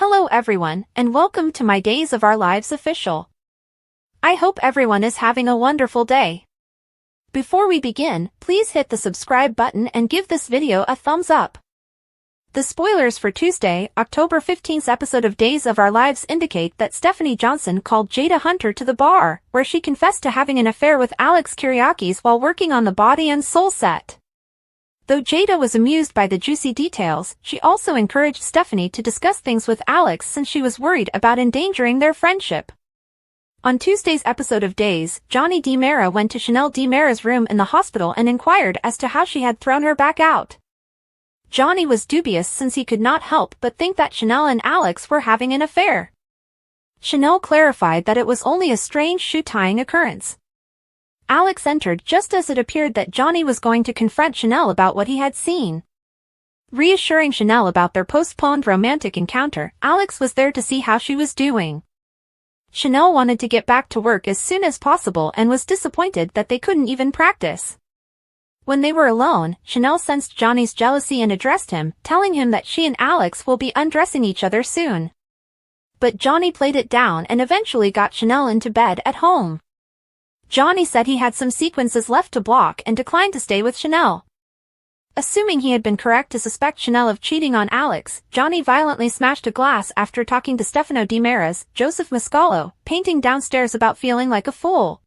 Hello everyone, and welcome to my Days of Our Lives official. I hope everyone is having a wonderful day. Before we begin, please hit the subscribe button and give this video a thumbs up. The spoilers for Tuesday, October 15th's episode of Days of Our Lives indicate that Stephanie Johnson called Jada Hunter to the bar, where she confessed to having an affair with Alex Kyriakis while working on the Body and Soul set. Though Jada was amused by the juicy details, she also encouraged Stephanie to discuss things with Alex since she was worried about endangering their friendship. On Tuesday's episode of Days, Johnny DiMera went to Chanel DiMera's room in the hospital and inquired as to how she had thrown her back out. Johnny was dubious since he could not help but think that Chanel and Alex were having an affair. Chanel clarified that it was only a strange shoe-tying occurrence. Alex entered just as it appeared that Johnny was going to confront Chanel about what he had seen. Reassuring Chanel about their postponed romantic encounter, Alex was there to see how she was doing. Chanel wanted to get back to work as soon as possible and was disappointed that they couldn't even practice. When they were alone, Chanel sensed Johnny's jealousy and addressed him, telling him that she and Alex will be undressing each other soon. But Johnny played it down and eventually got Chanel into bed at home. Johnny said he had some sequences left to block and declined to stay with Chanel. Assuming he had been correct to suspect Chanel of cheating on Alex, Johnny violently smashed a glass after talking to Stefano DiMera's Joseph Mascalo, painting downstairs about feeling like a fool.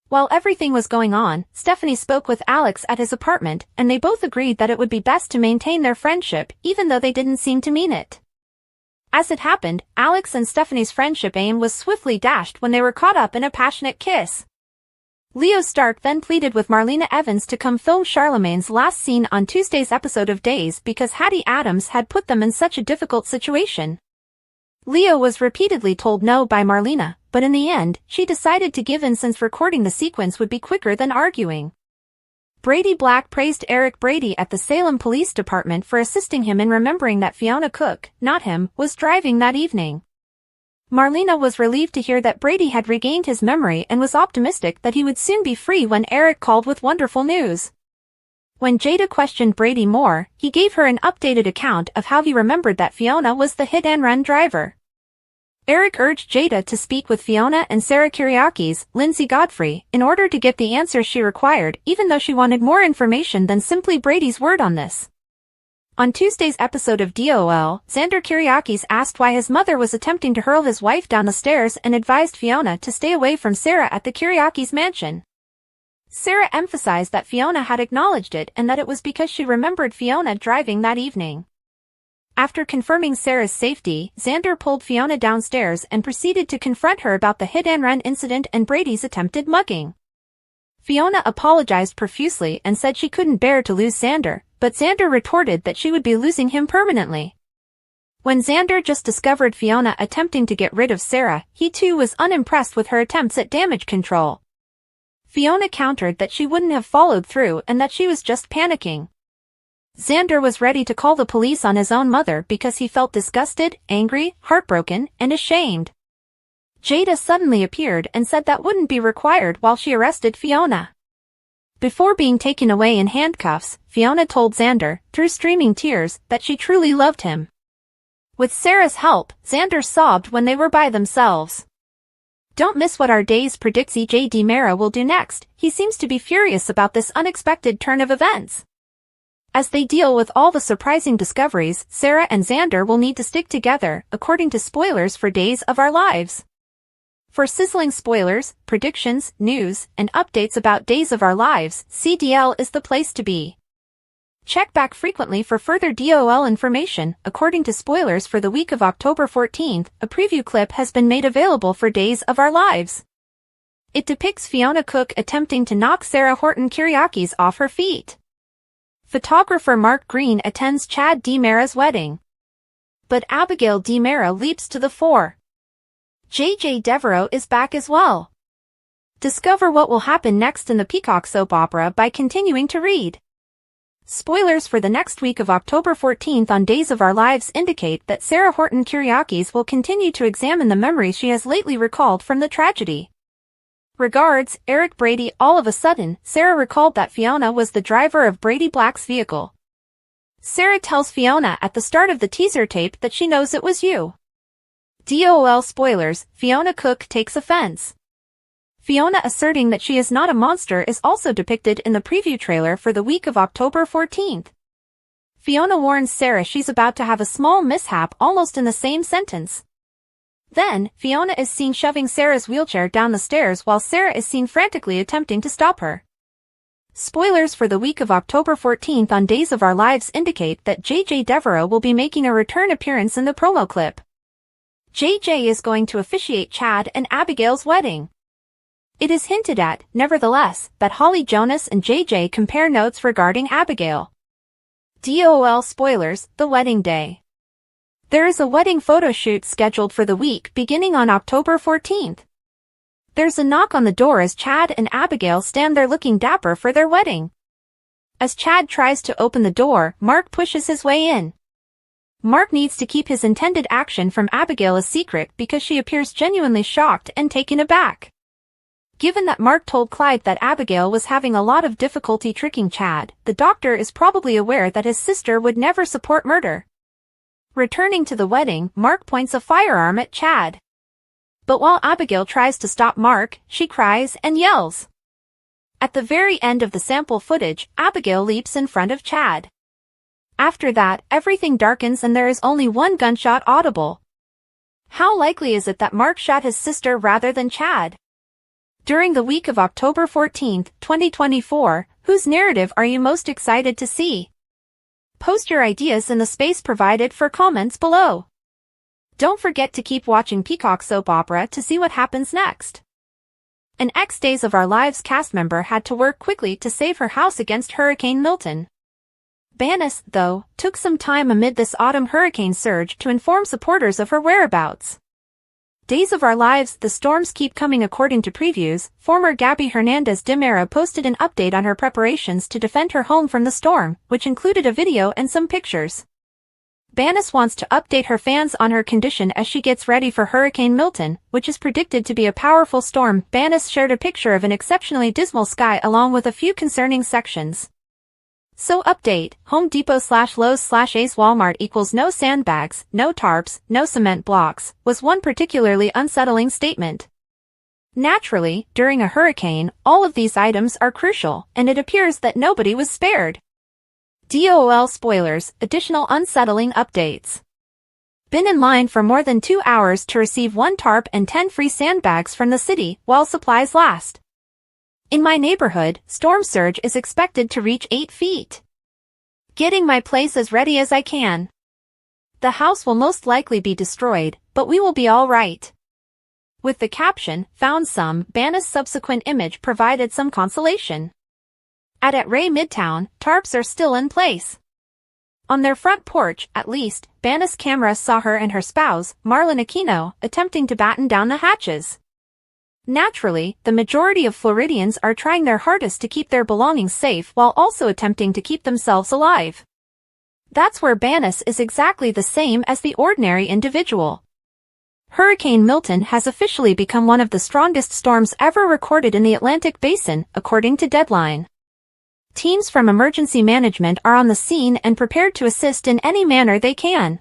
While everything was going on, Stephanie spoke with Alex at his apartment, and they both agreed that it would be best to maintain their friendship, even though they didn't seem to mean it. As it happened, Alex and Stephanie's friendship aim was swiftly dashed when they were caught up in a passionate kiss. Leo Stark then pleaded with Marlena Evans to come film Charlemagne's last scene on Tuesday's episode of Days because Hattie Adams had put them in such a difficult situation. Leo was repeatedly told no by Marlena, but in the end, she decided to give in since recording the sequence would be quicker than arguing. Brady Black praised Eric Brady at the Salem Police Department for assisting him in remembering that Fiona Cook, not him, was driving that evening. Marlena was relieved to hear that Brady had regained his memory and was optimistic that he would soon be free when Eric called with wonderful news. When Jada questioned Brady more, he gave her an updated account of how he remembered that Fiona was the hit-and-run driver. Eric urged Jada to speak with Fiona and Sarah Kyriakis, Lindsay Godfrey, in order to get the answers she required, even though she wanted more information than simply Brady's word on this. On Tuesday's episode of DOL, Xander Kyriakis asked why his mother was attempting to hurl his wife down the stairs and advised Fiona to stay away from Sarah at the Kyriakis mansion. Sarah emphasized that Fiona had acknowledged it and that it was because she remembered Fiona driving that evening. After confirming Sarah's safety, Xander pulled Fiona downstairs and proceeded to confront her about the hit-and-run incident and Brady's attempted mugging. Fiona apologized profusely and said she couldn't bear to lose Xander, but Xander retorted that she would be losing him permanently. When Xander just discovered Fiona attempting to get rid of Sarah, he too was unimpressed with her attempts at damage control. Fiona countered that she wouldn't have followed through and that she was just panicking. Xander was ready to call the police on his own mother because he felt disgusted, angry, heartbroken, and ashamed. Jada suddenly appeared and said that wouldn't be required while she arrested Fiona. Before being taken away in handcuffs, Fiona told Xander, through streaming tears, that she truly loved him. With Sarah's help, Xander sobbed when they were by themselves. Don't miss what our Days predicts J. DiMera will do next. He seems to be furious about this unexpected turn of events. As they deal with all the surprising discoveries, Sarah and Xander will need to stick together, according to spoilers for Days of Our Lives. For sizzling spoilers, predictions, news, and updates about Days of Our Lives, CDL is the place to be. Check back frequently for further DOL information. According to spoilers for the week of October 14th, a preview clip has been made available for Days of Our Lives. It depicts Fiona Cook attempting to knock Sarah Horton Kyriakis off her feet. Photographer Mark Green attends Chad DiMera's wedding. But Abigail DiMera leaps to the fore. JJ Devereaux is back as well. Discover what will happen next in the Peacock soap opera by continuing to read. Spoilers for the next week of October 14th on Days of Our Lives indicate that Sarah Horton Kyriakis will continue to examine the memories she has lately recalled from the tragedy. Regards, Eric Brady. All of a sudden, Sarah recalled that Fiona was the driver of Brady Black's vehicle. Sarah tells Fiona at the start of the teaser tape that she knows it was you. DOL spoilers, Fiona Cook takes offense. Fiona asserting that she is not a monster is also depicted in the preview trailer for the week of October 14th. Fiona warns Sarah she's about to have a small mishap almost in the same sentence. Then, Fiona is seen shoving Sarah's wheelchair down the stairs while Sarah is seen frantically attempting to stop her. Spoilers for the week of October 14th on Days of Our Lives indicate that JJ Devereaux will be making a return appearance in the promo clip. JJ is going to officiate Chad and Abigail's wedding. It is hinted at, nevertheless, that Holly Jonas and JJ compare notes regarding Abigail. DOL spoilers, the wedding day. There is a wedding photo shoot scheduled for the week beginning on October 14th. There's a knock on the door as Chad and Abigail stand there looking dapper for their wedding. As Chad tries to open the door, Mark pushes his way in. Mark needs to keep his intended action from Abigail a secret because she appears genuinely shocked and taken aback. Given that Mark told Clyde that Abigail was having a lot of difficulty tricking Chad, the doctor is probably aware that his sister would never support murder. Returning to the wedding, Mark points a firearm at Chad. But while Abigail tries to stop Mark, she cries and yells. At the very end of the sample footage, Abigail leaps in front of Chad. After that, everything darkens and there is only one gunshot audible. How likely is it that Mark shot his sister rather than Chad? During the week of October 14, 2024, whose narrative are you most excited to see? Post your ideas in the space provided for comments below. Don't forget to keep watching Peacock Soap Opera to see what happens next. An Days of Our Lives cast member had to work quickly to save her house against Hurricane Milton. Bannis, though, took some time amid this autumn hurricane surge to inform supporters of her whereabouts. Days of Our Lives, the storms keep coming according to previews. Former Gabby Hernandez Dimera posted an update on her preparations to defend her home from the storm, which included a video and some pictures. Bannis wants to update her fans on her condition as she gets ready for Hurricane Milton, which is predicted to be a powerful storm. Bannis shared a picture of an exceptionally dismal sky along with a few concerning sections. So update, Home Depot/Lowe's/Ace Walmart equals no sandbags, no tarps, no cement blocks, was one particularly unsettling statement. Naturally, during a hurricane, all of these items are crucial, and it appears that nobody was spared. DOL spoilers, additional unsettling updates. Been in line for more than 2 hours to receive 1 tarp and 10 free sandbags from the city while supplies last. In my neighborhood, storm surge is expected to reach 8 feet. Getting my place as ready as I can. The house will most likely be destroyed, but we will be all right. With the caption, found some, Bannis' subsequent image provided some consolation. At Ray Midtown, tarps are still in place. On their front porch, at least, Bannis' camera saw her and her spouse, Marlena, attempting to batten down the hatches. Naturally, the majority of Floridians are trying their hardest to keep their belongings safe while also attempting to keep themselves alive. That's where Bannis is exactly the same as the ordinary individual. Hurricane Milton has officially become one of the strongest storms ever recorded in the Atlantic Basin, according to Deadline. Teams from emergency management are on the scene and prepared to assist in any manner they can.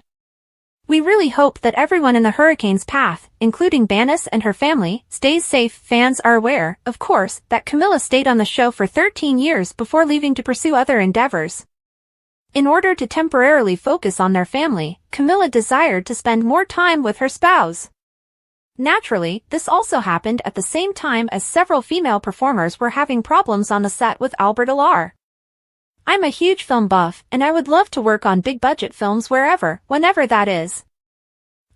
We really hope that everyone in the hurricane's path, including Bannis and her family, stays safe. Fans are aware, of course, that Camilla stayed on the show for 13 years before leaving to pursue other endeavors. In order to temporarily focus on their family, Camilla desired to spend more time with her spouse. Naturally, this also happened at the same time as several female performers were having problems on the set with Albert Alar. I'm a huge film buff, and I would love to work on big-budget films whenever that is.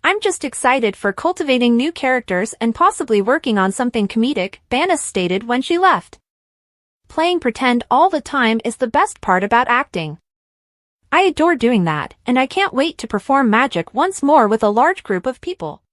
I'm just excited for cultivating new characters and possibly working on something comedic, Bannis stated when she left. Playing pretend all the time is the best part about acting. I adore doing that, and I can't wait to perform magic once more with a large group of people.